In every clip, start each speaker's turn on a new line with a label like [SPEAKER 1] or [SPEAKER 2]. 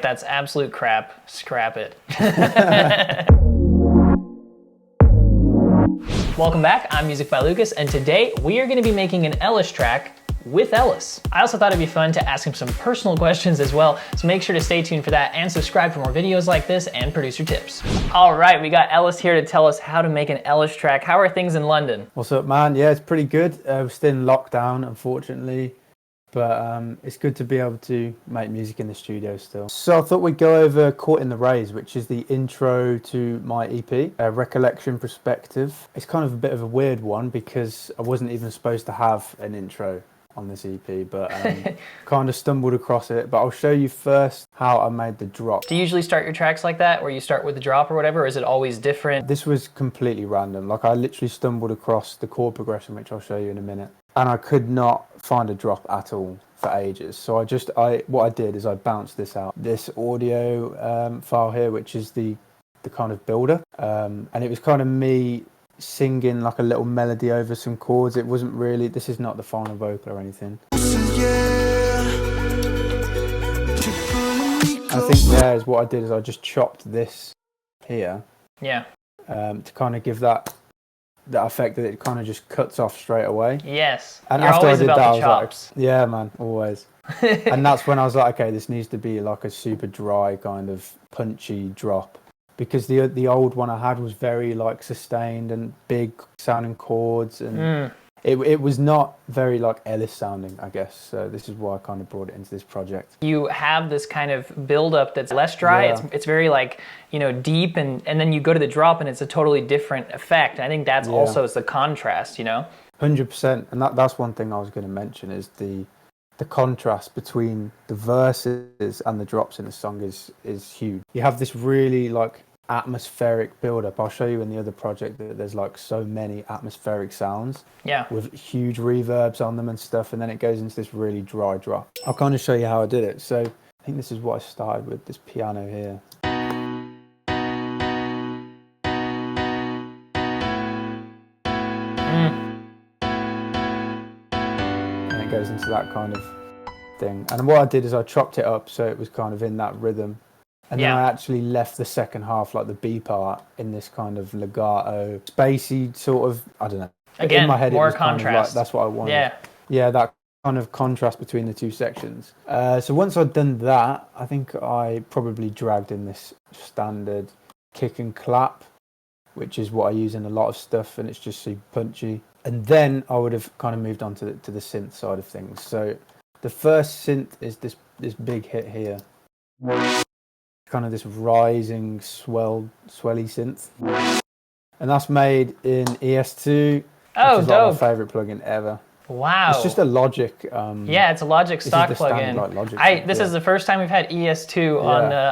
[SPEAKER 1] that's absolute crap, scrap it. Welcome back, I'm Music by Lucas, and today we are going to be making an Ellis track with Ellis. I also thought it'd be fun to ask him some personal questions as well, so make sure to stay tuned for that and subscribe for more videos like this and producer tips. All right, we got Ellis here to tell us how to make an Ellis track. How are things in London?
[SPEAKER 2] What's up, man? Yeah, it's pretty good. We're still in lockdown, unfortunately, but it's good to be able to make music in the studio still. So I thought we'd go over Caught in the Rays, which is the intro to my EP, a recollection perspective. It's kind of a bit of a weird one because I wasn't even supposed to have an intro on this EP, but kind of stumbled across it. But I'll show you first how I made the drop.
[SPEAKER 1] Do you usually start your tracks like that, where you start with the drop or whatever, or is it always different?
[SPEAKER 2] This was completely random. Like, I literally stumbled across the chord progression, which I'll show you in a minute, and I could not find a drop at all for ages. So what I did is I bounced this out, this audio file here, which is the kind of builder, and it was kind of me singing like a little melody over some chords. It wasn't really, this is not the final vocal or anything. I think there's what I did is I just chopped this here, to kind of give that effect that it kind of just cuts off straight away.
[SPEAKER 1] Yes,
[SPEAKER 2] and
[SPEAKER 1] you're
[SPEAKER 2] after
[SPEAKER 1] always
[SPEAKER 2] I did
[SPEAKER 1] about
[SPEAKER 2] that,
[SPEAKER 1] the
[SPEAKER 2] I
[SPEAKER 1] chops.
[SPEAKER 2] was like, yeah, man, always. And that's when I was like, okay, this needs to be like a super dry kind of punchy drop, because the old one I had was very like sustained and big sounding chords, and it was not very like Ellis sounding, I guess. So this is why I kind of brought it into this project.
[SPEAKER 1] You have this kind of build up that's less dry.
[SPEAKER 2] Yeah.
[SPEAKER 1] It's very like, you know, deep, and then you go to the drop and it's a totally different effect. I think that's also is the contrast, you know?
[SPEAKER 2] 100%. And that's one thing I was going to mention is the contrast between the verses and the drops in the song is huge. You have this really like atmospheric build-up. I'll show you in the other project that there's like so many atmospheric sounds with huge reverbs on them and stuff, and then it goes into this really dry drop. I'll kind of show you how I did it. So I think this is what I started with, this piano here. And it goes into that kind of thing. And what I did is I chopped it up so it was kind of in that rhythm. And then I actually left the second half, like the B part, in this kind of legato, spacey sort of, I don't know.
[SPEAKER 1] Again,
[SPEAKER 2] in my head,
[SPEAKER 1] more
[SPEAKER 2] it was
[SPEAKER 1] contrast.
[SPEAKER 2] Kind of like, that's what I wanted. Yeah, that kind of contrast between the two sections. So once I'd done that, I think I probably dragged in this standard kick and clap, which is what I use in a lot of stuff, and it's just super punchy. And then I would have kind of moved on to the synth side of things. So the first synth is this big hit here. Kind of this rising swelly synth, and that's made in ES2.
[SPEAKER 1] Oh,
[SPEAKER 2] which is
[SPEAKER 1] dope!
[SPEAKER 2] Like my favorite plugin ever.
[SPEAKER 1] Wow.
[SPEAKER 2] It's just a Logic.
[SPEAKER 1] Yeah, it's a Logic stock plugin.
[SPEAKER 2] Like, Logic
[SPEAKER 1] this is the first time we've had ES2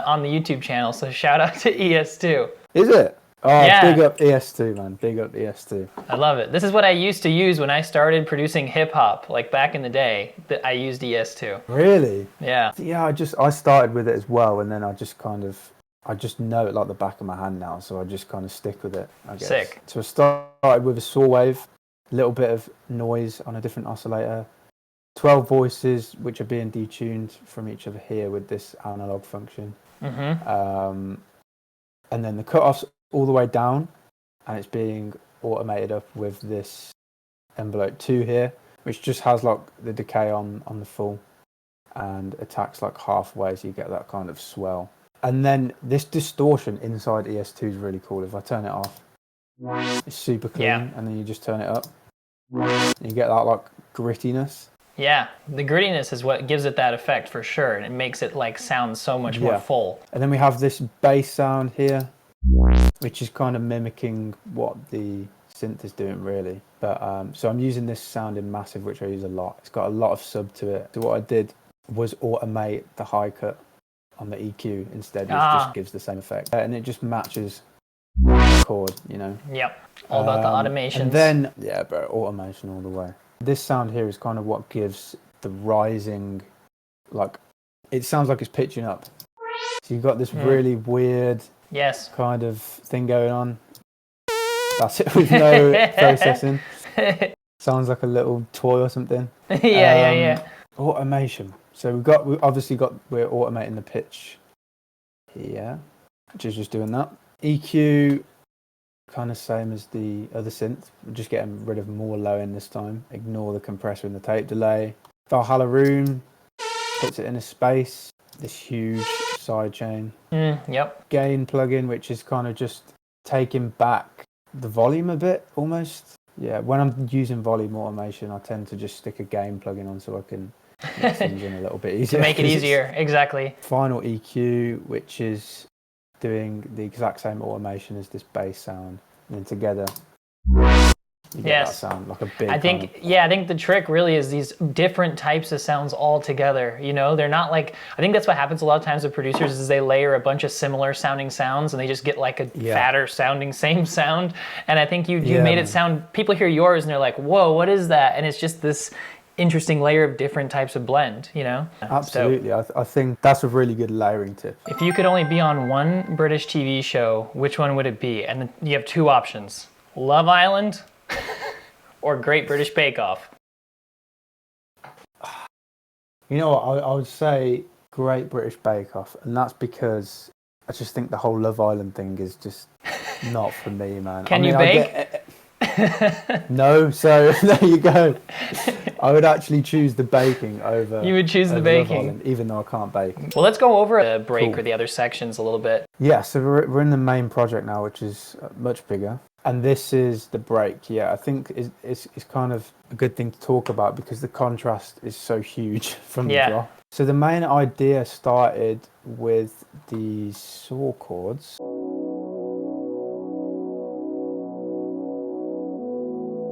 [SPEAKER 1] on the YouTube channel, so shout out to ES2.
[SPEAKER 2] Is it? Oh, big up ES2, man. Big up ES2.
[SPEAKER 1] I love it. This is what I used to use when I started producing hip hop, like back in the day. That I used ES2.
[SPEAKER 2] Really?
[SPEAKER 1] Yeah.
[SPEAKER 2] Yeah, I started with it as well, and then I just know it like the back of my hand now, so I just kind of stick with it, I guess.
[SPEAKER 1] Sick.
[SPEAKER 2] So I started with a saw wave, a little bit of noise on a different oscillator, 12 voices which are being detuned from each other here with this analog function. And then the cutoffs all the way down, and it's being automated up with this envelope 2 here, which just has like the decay on the full and attacks like halfway, so you get that kind of swell. And then this distortion inside ES2 is really cool. If I turn it off, it's super clean, and then you just turn it up, and you get that like grittiness.
[SPEAKER 1] Yeah, the grittiness is what gives it that effect for sure, and it makes it like sound so much more full.
[SPEAKER 2] And then we have this bass sound here, which is kind of mimicking what the synth is doing really. But so I'm using this sound in Massive, which I use a lot. It's got a lot of sub to it. So what I did was automate the high cut on the EQ instead, which just gives the same effect. And it just matches the chord, you know.
[SPEAKER 1] Yep, all about the automation.
[SPEAKER 2] And then, automation all the way. This sound here is kind of what gives the rising, like, it sounds like it's pitching up. So you've got this really weird kind of thing going on. That's it, with no processing. Sounds like a little toy or something.
[SPEAKER 1] Yeah.
[SPEAKER 2] Automation. So we're automating the pitch here, which is just doing that. EQ, kind of same as the other synth. We're just getting rid of more low end this time. Ignore the compressor and the tape delay. Valhalla Room puts it in a space. This huge sidechain.
[SPEAKER 1] Yep.
[SPEAKER 2] Gain plugin, which is kind of just taking back the volume a bit, almost. Yeah, when I'm using volume automation, I tend to just stick a gain plugin on so I can make things in a little bit easier.
[SPEAKER 1] To make it easier, exactly.
[SPEAKER 2] Final EQ, which is doing the exact same automation as this bass sound, and then together you get that sound like a big.
[SPEAKER 1] I think the trick really is these different types of sounds all together. You know, they're not like, I think that's what happens a lot of times with producers is they layer a bunch of similar sounding sounds and they just get like a fatter sounding same sound. And I think you made it sound, people hear yours and they're like, whoa, what is that? And it's just this interesting layer of different types of blend, you know?
[SPEAKER 2] Absolutely. So, I think that's a really good layering tip.
[SPEAKER 1] If you could only be on one British TV show, which one would it be? And you have two options: Love Island or Great British Bake Off.
[SPEAKER 2] You know what, I would say Great British Bake Off, and that's because I just think the whole Love Island thing is just not for me, man.
[SPEAKER 1] Can you bake?
[SPEAKER 2] No, so there you go. I would actually choose the baking over.
[SPEAKER 1] You would choose the baking,
[SPEAKER 2] Love Island, even though I can't bake.
[SPEAKER 1] Well, let's go over the break or the other sections a little bit.
[SPEAKER 2] Yeah, so we're in the main project now, which is much bigger, and this is the break. Yeah, I think it's kind of a good thing to talk about because the contrast is so huge from the drop. So the main idea started with the saw chords.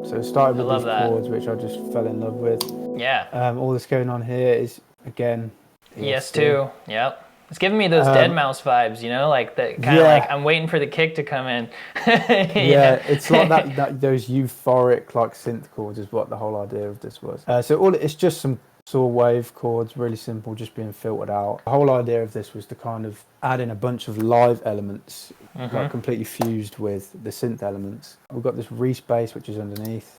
[SPEAKER 2] So it started with these chords, which I just fell in love with.
[SPEAKER 1] Yeah.
[SPEAKER 2] All this going on here is, again,
[SPEAKER 1] ES2. Yep. It's giving me those Dead Mouse vibes, you know, like the kind of like I'm waiting for the kick to come in.
[SPEAKER 2] It's like that those euphoric like synth chords is what the whole idea of this was. So it's just some saw wave chords, really simple, just being filtered out. The whole idea of this was to kind of add in a bunch of live elements, like completely fused with the synth elements. We've got this respace, which is underneath.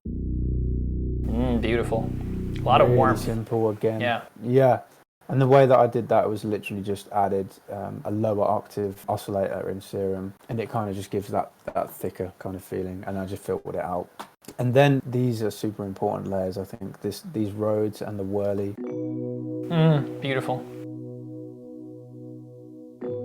[SPEAKER 1] Beautiful. A lot of warmth.
[SPEAKER 2] Simple again.
[SPEAKER 1] Yeah.
[SPEAKER 2] And the way that I did that was literally just added a lower octave oscillator in Serum, and it kind of just gives that thicker kind of feeling, and I just filtered it out. And then these are super important layers, I think, these Rhodes and the Whirly.
[SPEAKER 1] Beautiful.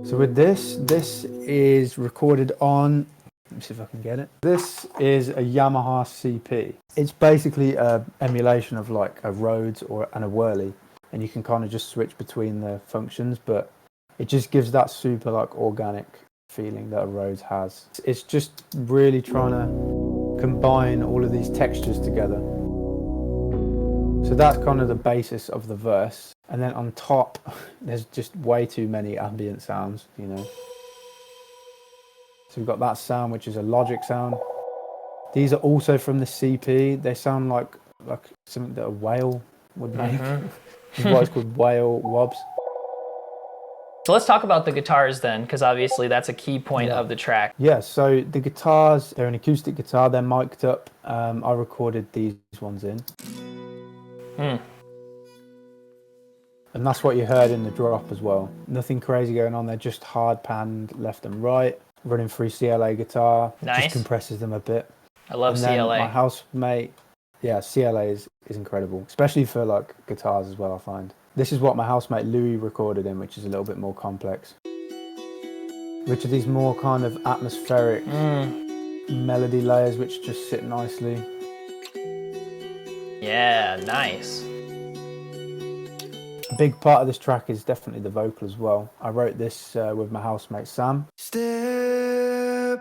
[SPEAKER 2] So with this is recorded on, let me see if I can get it. This is a Yamaha CP. It's basically an emulation of like a Rhodes and a Whirly, and you can kind of just switch between the functions, but it just gives that super like organic feeling that a Rhodes has. It's just really trying to combine all of these textures together. So that's kind of the basis of the verse, and then on top there's just way too many ambient sounds, you know. So we've got that sound, which is a Logic sound. These are also from the CP. They sound like something that a whale would make. This is why it's called whale wobs.
[SPEAKER 1] So let's talk about the guitars then, because obviously that's a key point of the track.
[SPEAKER 2] Yeah, so the guitars, they're an acoustic guitar, they're mic'd up. I recorded these ones in. And that's what you heard in the drop as well. Nothing crazy going on, they're just hard panned left and right, running through CLA guitar.
[SPEAKER 1] Nice.
[SPEAKER 2] Just compresses them a bit.
[SPEAKER 1] I love
[SPEAKER 2] and
[SPEAKER 1] CLA.
[SPEAKER 2] My housemate, CLA is incredible, especially for like guitars as well, I find. This is what my housemate Louis recorded in, which is a little bit more complex. Which are these more kind of atmospheric melody layers, which just sit nicely.
[SPEAKER 1] Yeah, nice.
[SPEAKER 2] A big part of this track is definitely the vocal as well. I wrote this with my housemate Sam. So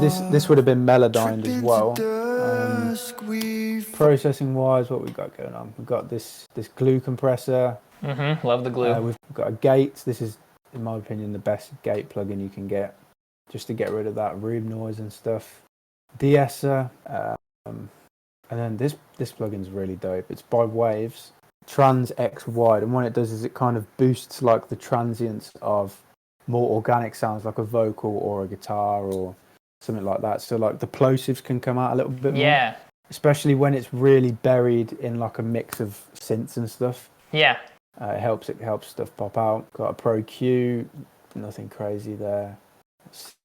[SPEAKER 2] this would have been melodined as well. Processing wise, what we've got going on? We've got this glue compressor.
[SPEAKER 1] Love the glue.
[SPEAKER 2] We've got a gate. This is, in my opinion, the best gate plugin you can get, just to get rid of that room noise and stuff. De-esser, and then this plugin's really dope. It's by Waves, Trans X Wide, and what it does is it kind of boosts like the transients of more organic sounds, like a vocal or a guitar or something like that. So like the plosives can come out a little bit more.
[SPEAKER 1] Yeah.
[SPEAKER 2] Especially when it's really buried in like a mix of synths and stuff.
[SPEAKER 1] Yeah.
[SPEAKER 2] It helps stuff pop out. Got a Pro Q, nothing crazy there.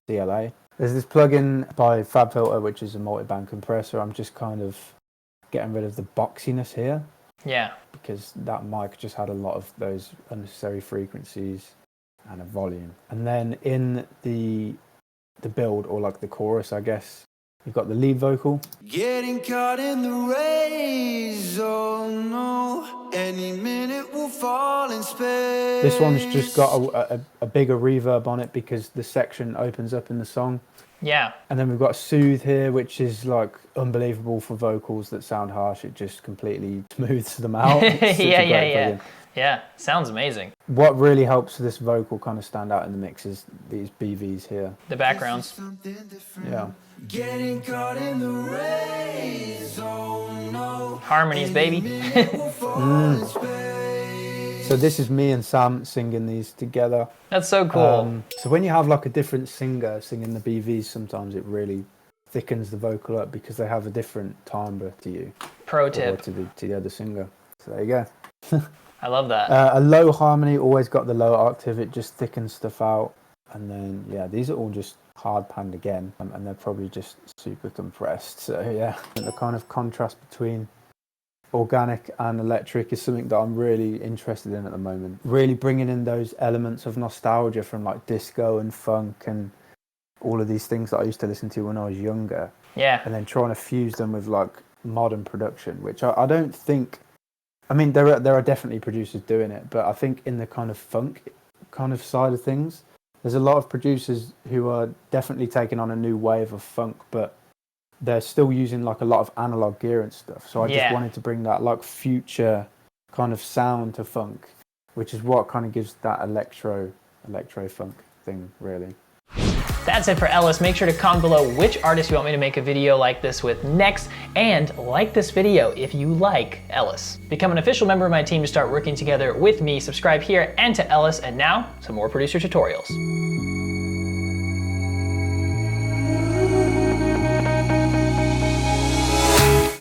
[SPEAKER 2] CLA. There's this plugin by FabFilter, which is a multi-band compressor. I'm just kind of getting rid of the boxiness here.
[SPEAKER 1] Yeah.
[SPEAKER 2] Because that mic just had a lot of those unnecessary frequencies and a volume. And then in the build, or like the chorus, I guess, you've got the lead vocal.
[SPEAKER 3] Getting caught in the rays, oh no, any minute we'll fall in space.
[SPEAKER 2] This one's just got a bigger reverb on it because the section opens up in the song.
[SPEAKER 1] Yeah.
[SPEAKER 2] And then we've got Soothe here, which is like unbelievable for vocals that sound harsh. It just completely smooths them out.
[SPEAKER 1] Yeah. Yeah, sounds amazing.
[SPEAKER 2] What really helps this vocal kind of stand out in the mix is these BVs here.
[SPEAKER 1] The backgrounds.
[SPEAKER 2] Yeah.
[SPEAKER 3] Getting caught in the rays, oh no.
[SPEAKER 1] Harmonies, baby.
[SPEAKER 2] So this is me and Sam singing these together.
[SPEAKER 1] That's so cool.
[SPEAKER 2] So when you have like a different singer singing the BVs, sometimes it really thickens the vocal up because they have a different timbre to you.
[SPEAKER 1] Pro tip.
[SPEAKER 2] Or to the other singer. So there you go.
[SPEAKER 1] I love that.
[SPEAKER 2] A low harmony, always got the lower octave. It just thickens stuff out. And then, yeah, these are all just hard panned again. And they're probably just super compressed. So yeah, the kind of contrast between organic and electric is something that I'm really interested in at the moment. Really bringing in those elements of nostalgia from like disco and funk and all of these things that I used to listen to when I was younger.
[SPEAKER 1] Yeah.
[SPEAKER 2] And then trying to fuse them with like modern production, which I don't think, I mean, there are definitely producers doing it, but I think in the kind of funk kind of side of things, there's a lot of producers who are definitely taking on a new wave of funk, but they're still using like a lot of analog gear and stuff. So I just wanted to bring that like future kind of sound to funk, which is what kind of gives that electro funk thing, really.
[SPEAKER 1] That's it for Ellis. Make sure to comment below which artist you want me to make a video like this with next, and like this video if you like Ellis. Become an official member of my team to start working together with me. Subscribe here and to Ellis, and now some more producer tutorials.